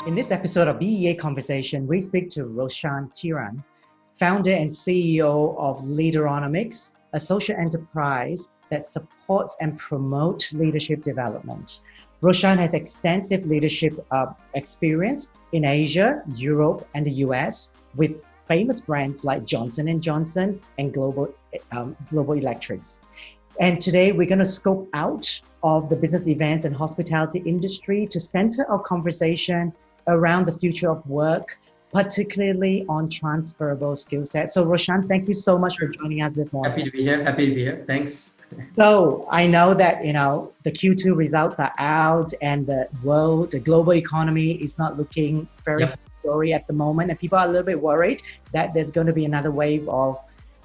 In this episode of BEA Conversation, we speak to Roshan Thiran, founder and CEO of Leaderonomics, a social enterprise that supports and promotes leadership development. Roshan has extensive leadership experience in Asia, Europe, and the US with famous brands like Johnson & Johnson and Global Electrics. And today we're going to scope out of the business events and hospitality industry to center our conversation around the future of work, particularly on transferable skill sets. So Roshan, thank you so much for joining us this morning. Happy to be here. Thanks. So I know that, the Q2 results are out and the global economy is not looking very story at the moment. And people are a little bit worried that there's going to be another wave of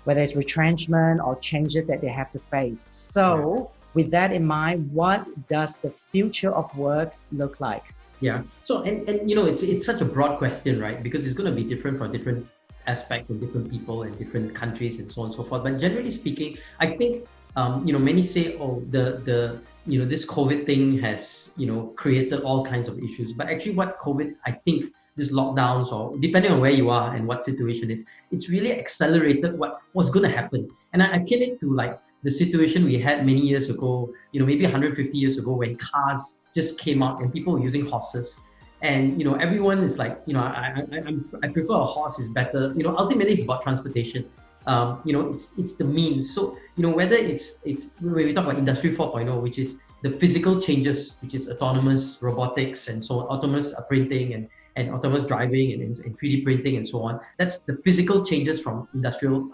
whether it's retrenchment or changes that they have to face. So with that in mind, what does the future of work look like? Yeah. So, and it's such a broad question, right? Because it's going to be different for different aspects and different people and different countries and so on and so forth. But generally speaking, I think, many say, this COVID thing has, created all kinds of issues. But actually what COVID, I think, these lockdowns, or depending on where you are and what situation is, it's really accelerated what was going to happen. And I akin it to like the situation we had many years ago, maybe 150 years ago, when cars just came out and people were using horses. And, everyone is like, I prefer a horse is better. Ultimately it's about transportation. It's the means. So, whether it's when we talk about Industry 4.0, which is the physical changes, which is autonomous robotics and so on, autonomous printing and autonomous driving and 3D printing and so on. That's the physical changes from industrial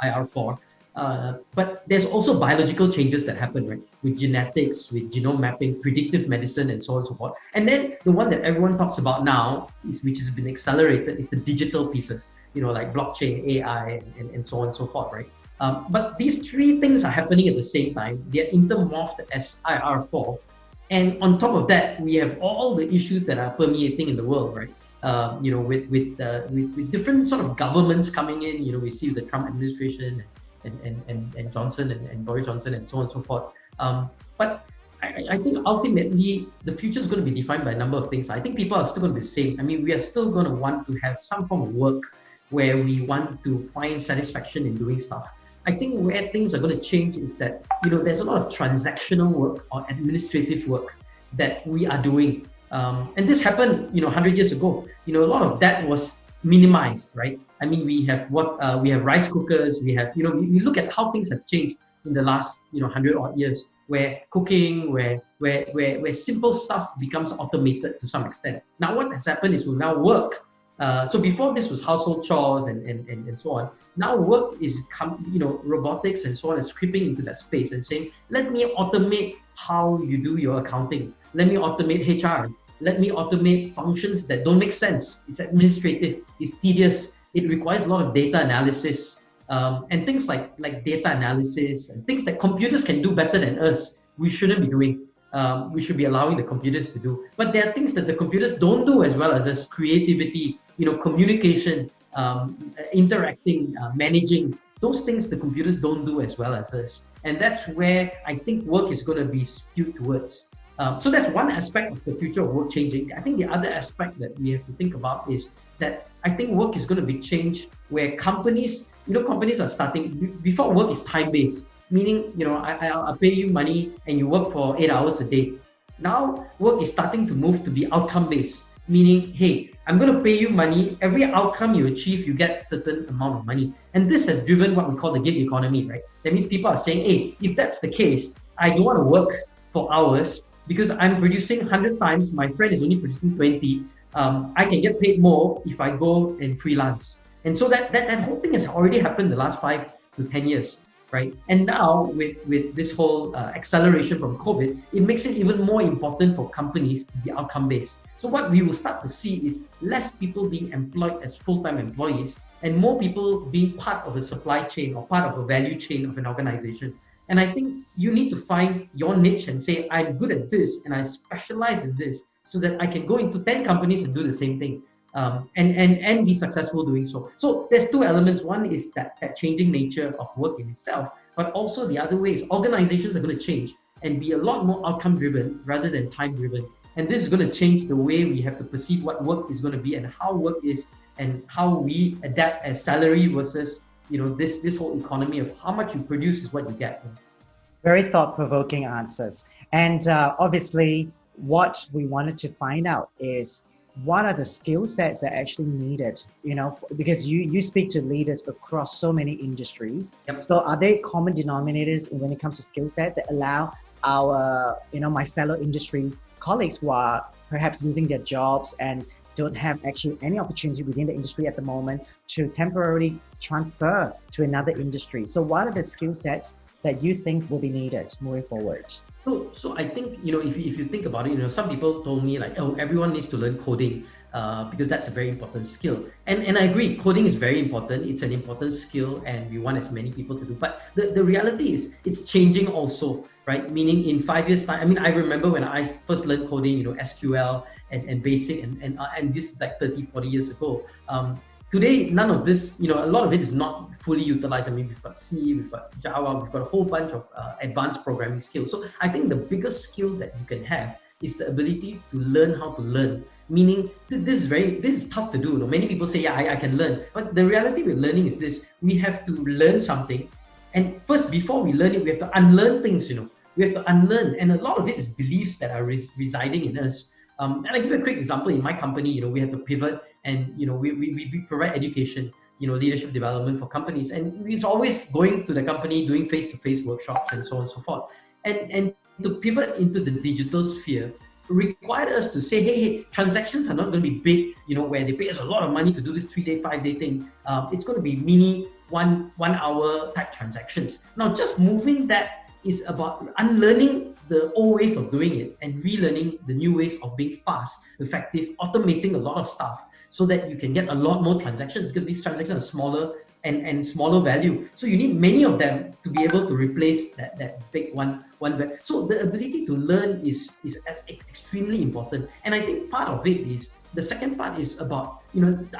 IR4. But there's also biological changes that happen, right? With genetics, with genome mapping, predictive medicine, and so on and so forth. And then the one that everyone talks about now, which has been accelerated, is the digital pieces, like blockchain, AI, and so on and so forth, right? But these three things are happening at the same time. They're intermorphed as IR4. And on top of that, we have all the issues that are permeating in the world, right? With different sort of governments coming in, we see the Trump administration and Johnson and Boris Johnson and so on and so forth. But I think ultimately the future is going to be defined by a number of things. I think people are still going to be the same. I mean, we are still going to want to have some form of work where we want to find satisfaction in doing stuff. I think where things are going to change is that, there's a lot of transactional work or administrative work that we are doing. And this happened, 100 years ago. A lot of that was minimized, right? I mean, we have rice cookers, we have, we look at how things have changed in the last, 100 odd years, where cooking, where simple stuff becomes automated to some extent. Now, what has happened is we now work. So before this was household chores and so on. Now work is robotics and so on is creeping into that space and saying, let me automate how you do your accounting. Let me automate HR. Let me automate functions that don't make sense. It's administrative, it's tedious, it requires a lot of data analysis, and things like data analysis and things that computers can do better than us, we shouldn't be doing. We should be allowing the computers to do. But there are things that the computers don't do as well as us: creativity, communication, interacting, managing. Those things the computers don't do as well as us. And that's where I think work is going to be skewed towards. So that's one aspect of the future of work changing. I think the other aspect that we have to think about is that I think work is going to be changed where companies are starting, before work is time-based, meaning, I'll pay you money and you work for 8 hours a day. Now work is starting to move to be outcome-based, meaning, hey, I'm going to pay you money. Every outcome you achieve, you get a certain amount of money. And this has driven what we call the gig economy, right? That means people are saying, hey, if that's the case, I don't want to work for hours because I'm producing 100 times, my friend is only producing 20. I can get paid more if I go and freelance. And so that whole thing has already happened the last 5 to 10 years, right? And now with this whole acceleration from COVID, it makes it even more important for companies to be outcome-based. So what we will start to see is less people being employed as full-time employees and more people being part of a supply chain or part of a value chain of an organization. And I think you need to find your niche and say, I'm good at this and I specialize in this so that I can go into 10 companies and do the same thing and be successful doing so. So there's two elements. One is that changing nature of work in itself, but also the other way is organizations are going to change and be a lot more outcome driven rather than time driven. And this is going to change the way we have to perceive what work is going to be and how work is and how we adapt as salary versus, this whole economy of how much you produce is what you get. Very thought-provoking answers. And obviously, what we wanted to find out is what are the skill sets that are actually needed, because you speak to leaders across so many industries. Yep. So are there common denominators when it comes to skill set that allow our, my fellow industry colleagues who are perhaps losing their jobs and don't have actually any opportunity within the industry at the moment to temporarily transfer to another industry? So what are the skill sets that you think will be needed moving forward? So I think, if you think about it, some people told me like, oh, everyone needs to learn coding because that's a very important skill. And I agree, coding is very important. It's an important skill and we want as many people to do. But the reality is it's changing also, right? Meaning in 5 years time, I remember when I first learned coding, SQL and basic and this is like 30, 40 years ago. Today, none of this, a lot of it is not fully utilized. We've got C, we've got Java, we've got a whole bunch of advanced programming skills. So I think the biggest skill that you can have is the ability to learn how to learn. Meaning, this is tough to do. Many people say, yeah, I can learn. But the reality with learning is this: we have to learn something, and first, before we learn it, we have to unlearn things. We have to unlearn, and a lot of it is beliefs that are residing in us. And I give you a quick example. In my company, we had to pivot, and we provide education, leadership development for companies, and it's always going to the company, doing face-to-face workshops, and so on and so forth. And to pivot into the digital sphere required us to say, hey, transactions are not going to be big, where they pay us a lot of money to do this 3-day, 5-day thing. It's going to be mini one hour type transactions. Now, just moving that is about unlearning the old ways of doing it and relearning the new ways of being fast, effective, automating a lot of stuff so that you can get a lot more transactions, because these transactions are smaller and smaller value. So you need many of them to be able to replace that big one. So the ability to learn is extremely important. And I think part of it is, the second part is about,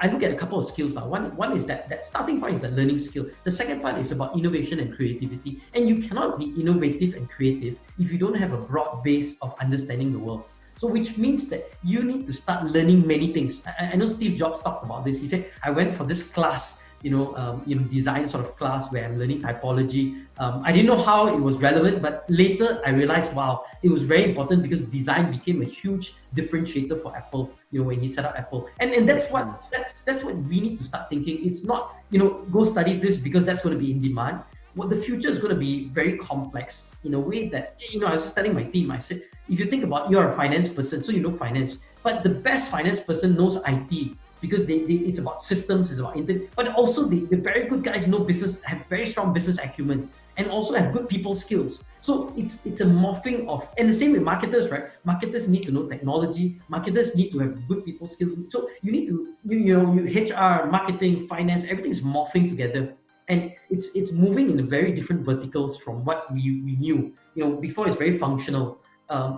I look at a couple of skills now. One is that starting point is the learning skill. The second part is about innovation and creativity. And you cannot be innovative and creative if you don't have a broad base of understanding the world. So which means that you need to start learning many things. I know Steve Jobs talked about this. He said, I went for this class, design sort of class where I'm learning typology. I didn't know how it was relevant, but later I realized, wow, it was very important because design became a huge differentiator for Apple, when he set up Apple. And that's what we need to start thinking. It's not, go study this because that's going to be in demand. Well, the future is going to be very complex in a way that, I was telling my team, I said, if you think about, you're a finance person, so you know finance, but the best finance person knows IT, because it's about systems, it's about internet, but also the very good guys know business, have very strong business acumen, and also have good people skills. So it's a morphing of, and the same with marketers, right? Marketers need to know technology, marketers need to have good people skills. So you need to, HR, marketing, finance, everything is morphing together. And it's moving in a very different verticals from what we knew. Before it's very functional.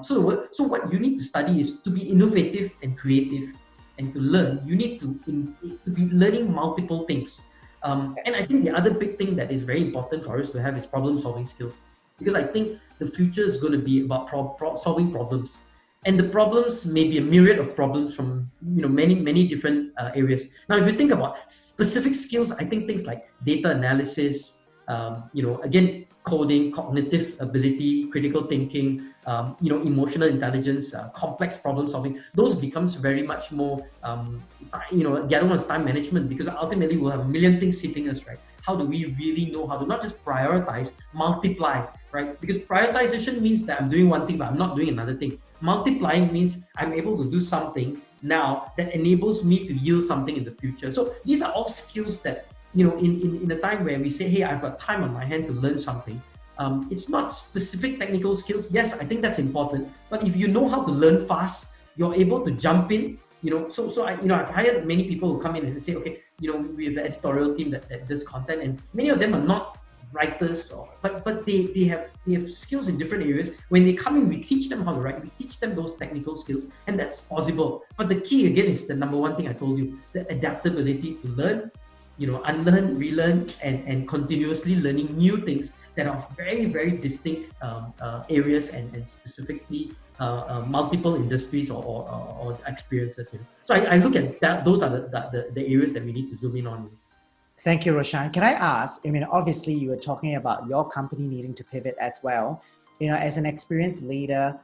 So what you need to study is to be innovative and creative. And to learn, you need to be learning multiple things. And I think the other big thing that is very important for us to have is problem-solving skills, because I think the future is going to be about solving problems, and the problems may be a myriad of problems from many different areas. Now, if you think about specific skills, I think things like data analysis, again, coding, cognitive ability, critical thinking, emotional intelligence, complex problem solving, those becomes very much more, the other one is time management, because ultimately we'll have a million things hitting us, right? How do we really know how to not just prioritize, multiply, right? Because prioritization means that I'm doing one thing, but I'm not doing another thing. Multiplying means I'm able to do something now that enables me to yield something in the future. So these are all skills that, in a time where we say, hey, I've got time on my hand to learn something. It's not specific technical skills. Yes, I think that's important. But if you know how to learn fast, you're able to jump in. I've hired many people who come in and say, okay, we have the editorial team that does content, and many of them are not writers, but they have skills in different areas. When they come in, we teach them how to write. We teach them those technical skills, and that's possible. But the key again is the number one thing I told you: the adaptability to learn, unlearn, relearn, and continuously learning new things that are very, very distinct areas and specifically multiple industries or experiences. So I look at that; those are the areas that we need to zoom in on. Thank you, Roshan. Can I ask, obviously you were talking about your company needing to pivot as well. As an experienced leader,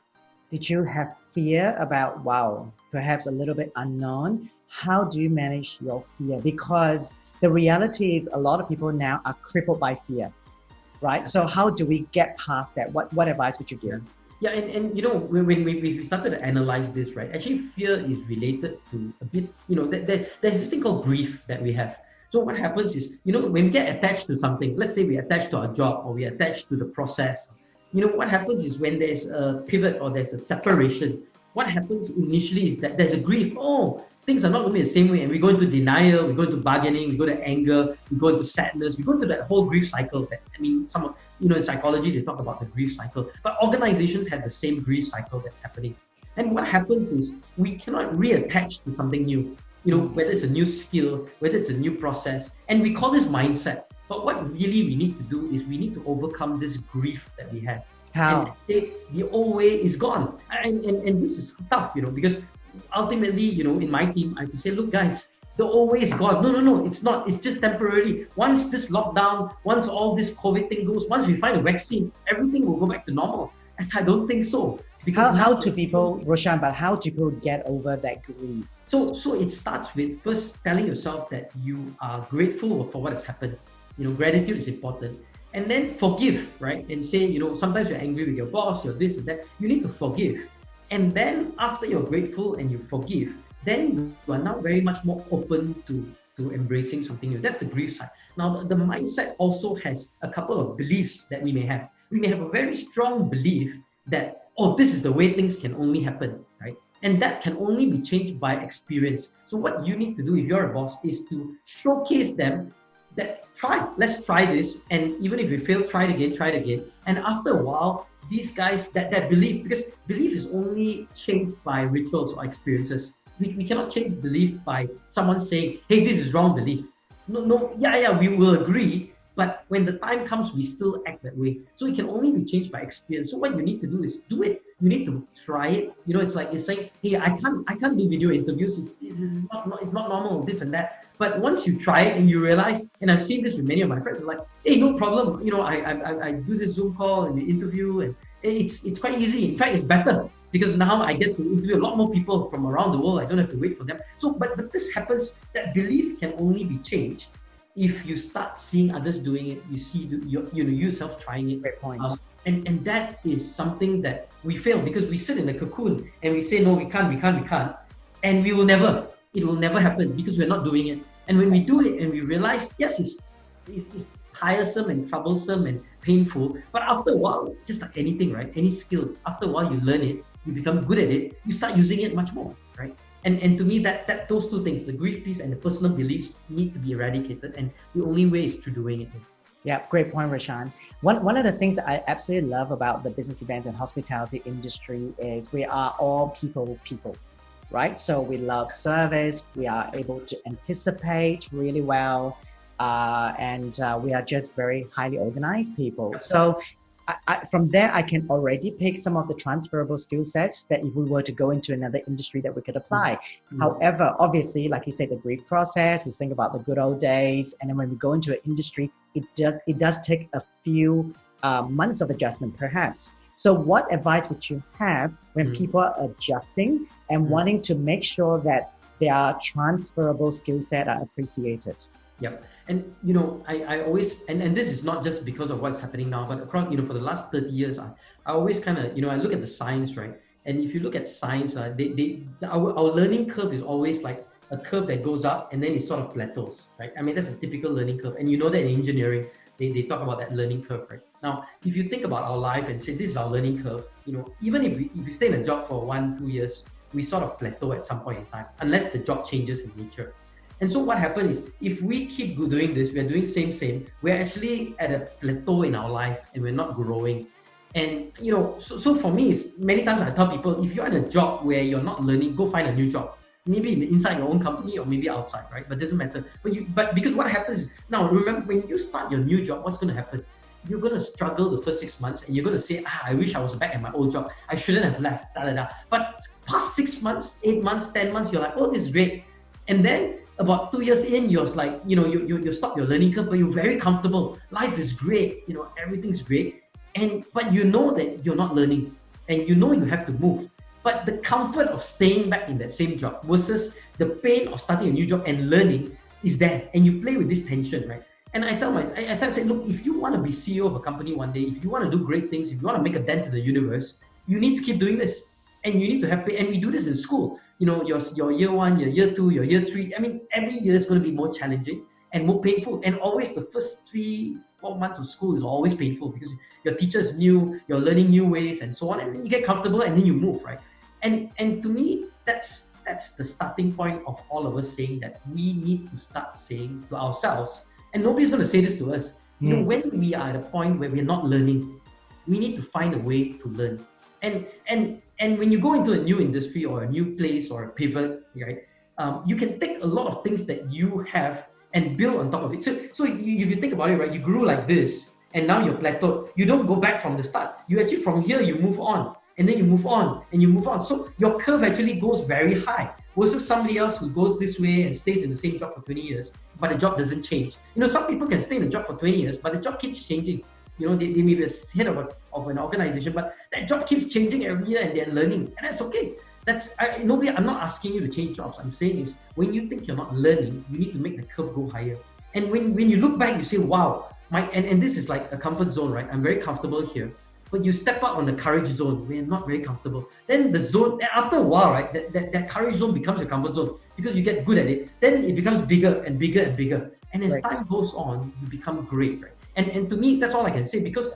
did you have fear about, wow, perhaps a little bit unknown? How do you manage your fear? Because the reality is a lot of people now are crippled by fear, right? So how do we get past that? What advice would you give? Yeah, and when we started to analyze this, right, actually fear is related to a bit, there's this thing called grief that we have. So what happens is, when we get attached to something, let's say we attach to our job or we attach to the process, what happens is when there's a pivot or there's a separation, what happens initially is that there's a grief. Oh, things are not going to be the same way. And we go into denial, we go into bargaining, we go to anger, we go into sadness, we go into that whole grief cycle. In psychology, they talk about the grief cycle. But organizations have the same grief cycle that's happening. And what happens is we cannot reattach to something new. Whether it's a new skill, whether it's a new process, and we call this mindset. But what really we need to do is we need to overcome this grief that we have. How? And the old way is gone. And this is tough, because ultimately, in my team, I have to say, look, guys, the old way is gone. No, it's not. It's just temporary. Once this lockdown, once all this COVID thing goes, once we find a vaccine, everything will go back to normal. I don't think so. Because how do people, Roshan, but how do people get over that grief? So it starts with first telling yourself that you are grateful for what has happened. Gratitude is important. And then forgive, right? And say, sometimes you're angry with your boss, you're this and that. You need to forgive. And then after you're grateful and you forgive, then you are now very much more open to embracing something new. That's the grief side. Now, the mindset also has a couple of beliefs that we may have. We may have a very strong belief that, oh, this is the way things can only happen, right? And that can only be changed by experience. So what you need to do if you're a boss is to showcase them that let's try this. And even if you fail, try it again. And after a while, these guys, that belief, because belief is only changed by rituals or experiences. We cannot change belief by someone saying, hey, this is wrong belief. No, we will agree. But when the time comes, we still act that way. So it can only be changed by experience. So what you need to do is do it. You need to try it. It's like you're saying, hey, I can't do video interviews. It's not normal, this and that. But once you try it and you realize, and I've seen this with many of my friends, like, hey, no problem. I do this Zoom call and the interview, and it's quite easy. In fact, it's better because now I get to interview a lot more people from around the world. I don't have to wait for them. So, but this happens. That belief can only be changed if you start seeing others doing it. You see you yourself trying it. Great point. And that is something that we fail because we sit in a cocoon and we say, no, we can't. And it will never happen because we're not doing it. And when we do it and we realize, yes, it's tiresome and troublesome and painful, but after a while, just like anything, right? Any skill, after a while you learn it, you become good at it, you start using it much more, right? And to me, that those two things, the grief piece and the personal beliefs, need to be eradicated. And the only way is through doing it. Yeah, great point, Roshan. One of the things that I absolutely love about the business events and hospitality industry is we are all people, right? So we love service, we are able to anticipate really well, and we are just very highly organized people. So from there, I can already pick some of the transferable skill sets that if we were to go into another industry that we could apply. Mm-hmm. However, obviously, like you said, the grief process, we think about the good old days. And then when we go into an industry, it does take a few months of adjustment, perhaps. So what advice would you have when people are adjusting and wanting to make sure that their transferable skill set are appreciated? Yep. And, I always, and this is not just because of what's happening now, but across, for the last 30 years, I always kind of, I look at the science, right? And if you look at science, our learning curve is always like a curve that goes up and then it sort of plateaus, right? I mean, that's a typical learning curve. And that in engineering, they talk about that learning curve, right? Now, if you think about our life and say, this is our learning curve, even if we stay in a job for 1-2 years, we sort of plateau at some point in time, unless the job changes in nature. And so what happens is, if we keep doing this, we're doing same, we're actually at a plateau in our life and we're not growing. And, so for me, many times I tell people, if you're in a job where you're not learning, go find a new job. maybe inside your own company or maybe outside, right? But it doesn't matter. But because what happens is, now remember, when you start your new job, what's going to happen? You're going to struggle the first 6 months, and you're going to say, I wish I was back at my old job. I shouldn't have left, da, da, da. But past 6 months, 8 months, 10 months, you're like, oh, this is great. And then about 2 years in, you're like, you stop your learning curve, but you're very comfortable. Life is great, everything's great. But you know that you're not learning, and you know you have to move. But the comfort of staying back in that same job versus the pain of starting a new job and learning is there, and you play with this tension, right? And I tell say, look, if you want to be CEO of a company one day, if you want to do great things, if you want to make a dent in the universe, you need to keep doing this, and you need to have pay. And we do this in school. Your year 1, your year 2, your year 3. I mean, every year is going to be more challenging and more painful. And always the first 3-4 months of school is always painful because your teacher is new, you're learning new ways and so on, and then you get comfortable and then you move, right? And to me, that's the starting point of all of us saying that we need to start saying to ourselves, and nobody's going to say this to us, when we are at a point where we're not learning, we need to find a way to learn. And when you go into a new industry or a new place or a pivot, right, you can take a lot of things that you have and build on top of it. So if you think about it, right, you grew like this, and now you're plateaued. You don't go back from the start. You actually, from here, you move on. And then you move on and you move on. So your curve actually goes very high versus somebody else who goes this way and stays in the same job for 20 years, but the job doesn't change. Some people can stay in a job for 20 years, but the job keeps changing. They may be a head of an organization, but that job keeps changing every year and they're learning. And that's okay. I'm not asking you to change jobs. I'm saying is, when you think you're not learning, you need to make the curve go higher. And when you look back, you say, wow, and this is like a comfort zone, right? I'm very comfortable here. But you step out on the courage zone, we're not very comfortable. Then the zone, after a while, right, that courage zone becomes your comfort zone because you get good at it. Then it becomes bigger and bigger and bigger. And as time goes on, you become great, right? And to me, that's all I can say, because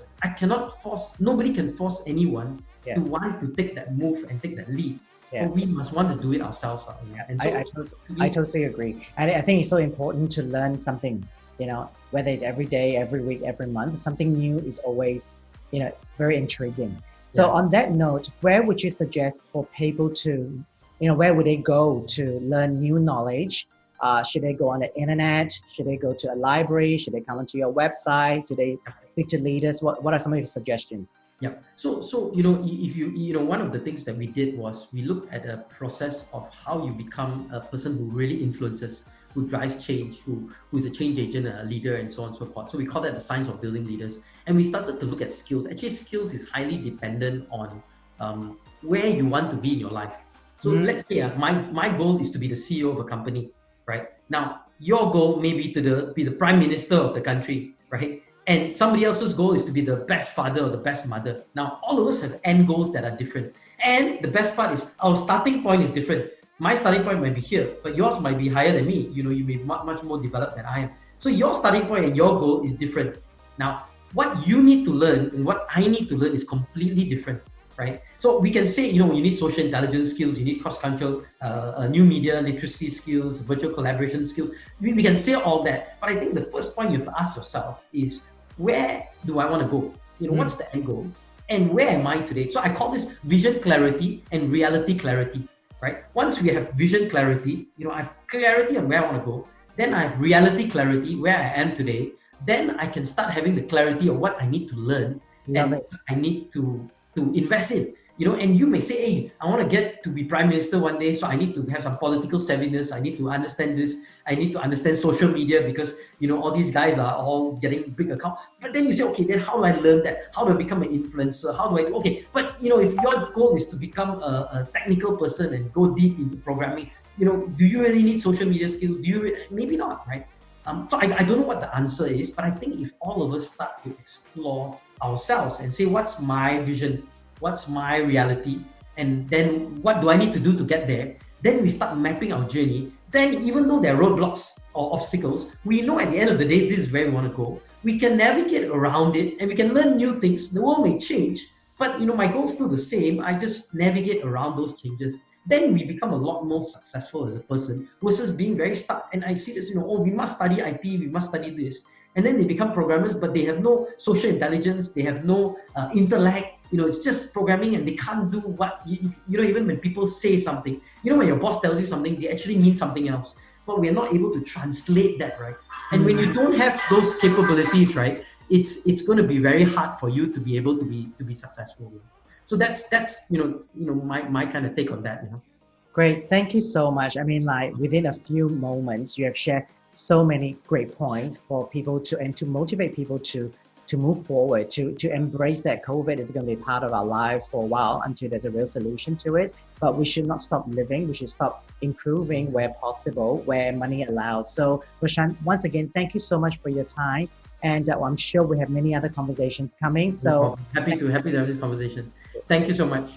nobody can force anyone to want to take that move and take that lead. Yeah. But we must want to do it ourselves. And so, I totally agree. And I think it's so important to learn something, whether it's every day, every week, every month, something new is always very intriguing. So on that note, where would you suggest for people to, where would they go to learn new knowledge? Should they go on the internet? Should they go to a library? Should they come onto your website? Do they speak to leaders? What are some of your suggestions? Yeah. So if you one of the things that we did was we looked at a process of how you become a person who really influences, who drives change, who is a change agent, a leader, and so on and so forth. So we call that the science of building leaders. And we started to look at skills. Actually, skills is highly dependent on where you want to be in your life. So let's say my goal is to be the CEO of a company, right? Now, your goal may be to be the prime minister of the country, right? And somebody else's goal is to be the best father or the best mother. Now, all of us have end goals that are different. And the best part is our starting point is different. My starting point might be here, but yours might be higher than me. You may be much more developed than I am. So your starting point and your goal is different. Now, what you need to learn and what I need to learn is completely different, right? So we can say, you need social intelligence skills, you need cross-cultural, new media literacy skills, virtual collaboration skills. We can say all that, but I think the first point you have to ask yourself is, where do I want to go? What's the end goal? And where am I today? So I call this vision clarity and reality clarity, right? Once we have vision clarity, I have clarity on where I want to go. Then I have reality clarity, where I am today. Then I can start having the clarity of what I need to learn I need to invest in. And you may say, hey, I want to get to be prime minister one day, so I need to have some political savviness. I need to understand this. I need to understand social media because, all these guys are all getting big accounts. But then you say, okay, then how do I learn that? How do I become an influencer? How do I do? Okay, but, if your goal is to become a technical person and go deep into programming, do you really need social media skills? Maybe not, right? So I don't know what the answer is, but I think if all of us start to explore ourselves and say, what's my vision? What's my reality? And then what do I need to do to get there? Then we start mapping our journey. Then even though there are roadblocks or obstacles, we know at the end of the day, this is where we want to go. We can navigate around it and we can learn new things. The world may change, but my goal is still the same. I just navigate around those changes. Then we become a lot more successful as a person versus being very stuck. And I see this, we must study IT, we must study this. And then they become programmers, but they have no social intelligence, they have no intellect, it's just programming, and they can't do what even when people say something, when your boss tells you something, they actually mean something else, but we're not able to translate that, right? And when you don't have those capabilities, right, it's going to be very hard for you to be able to be successful. So that's my kind of take on that. Great. Thank you so much. I mean, like within a few moments, you have shared so many great points for people to motivate people to move forward, to embrace that COVID is going to be part of our lives for a while until there's a real solution to it. But we should not stop living. We should stop improving where possible, where money allows. So, Roshan, once again, thank you so much for your time. And I'm sure we have many other conversations coming. So happy to have this conversation. Thank you so much.